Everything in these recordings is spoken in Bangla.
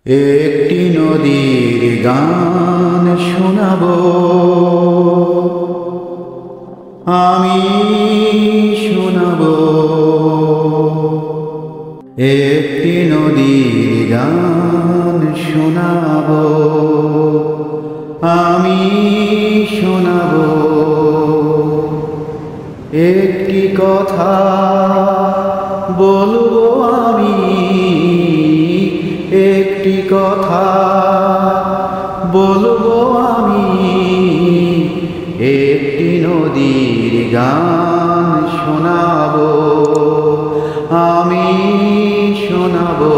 একটি নদীর গান শোনাবো আমি শোনাবো। একটি নদীর গান শোনাবো আমি শোনাবো। একটি কথা বলবো আমি, একটি কথা বলবো আমি। একটি নদীর গান শোনাবো আমি শোনাবো।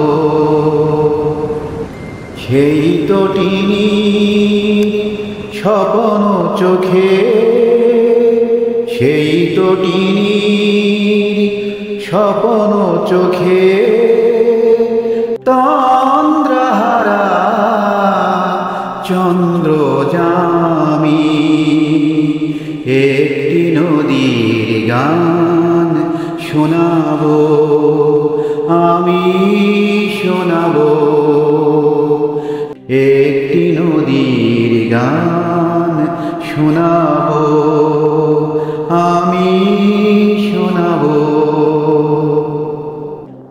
সেই তটিনী স্বপ্ন চোখে, সেই তটিনী স্বপ্ন চোখে তন্দ্রাহারা চন্দ্র জামি। একটি নদীর গান শোনাবো আমি শোনাবো। একটি নদীর গান শোনাবো আমি শোনাবো।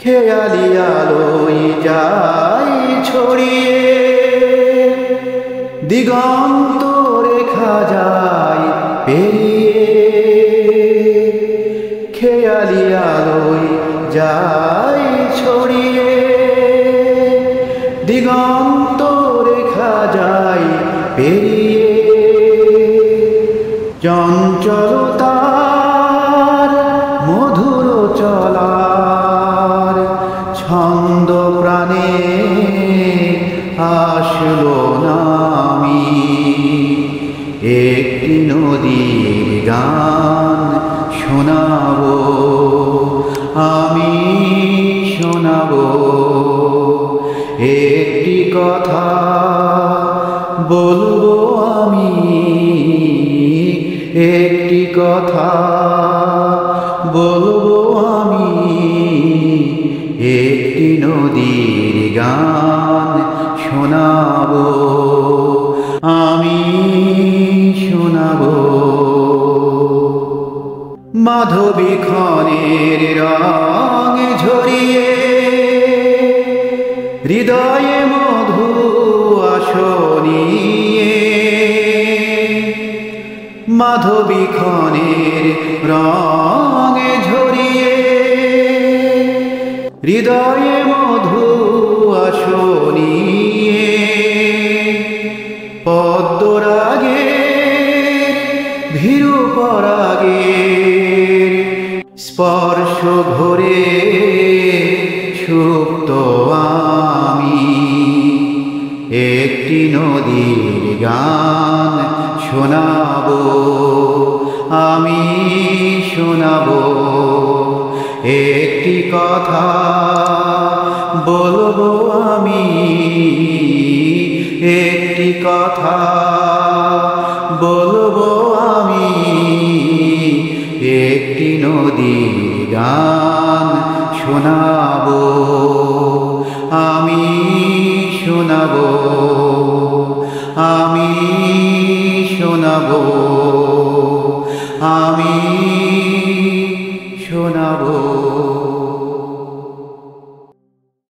খেয়ালি আলোয় যায় ছড়িয়ে, দিগন্ত রেখা যায় পেরিয়ে। খেয়ালি আলোয় যায় ছড়িয়ে, দিগন্ত রেখা যায় পেরিয়ে। চঞ্চলতার মধুর চলার ছন্দ প্রাণে আসলো নামি। একটি নদীর গান শোনাবো আমি শোনাবো। একটি কথা বলবো আমি, একটি কথা বলবো আমি। একটি নদীর গান শোনাবো আমি শোনাবো। মাধবী ক্ষণের রং ঝরিয়ে, হৃদয়ে মধু আসনিয়ে। মাধবী ক্ষণের রং ঝরিয়ে, হৃদয়ে মধু আসনিয়ে। পদ্মরাগের ভীরু পরাগের স্পর্শ ভরে সুপ্ত আমি। একটি নদীর গান শোনাবো আমি শোনাবো। একটি কথা বলবো আমি, একটি কথা বলবো আমি। একটি নদীর গান শোনা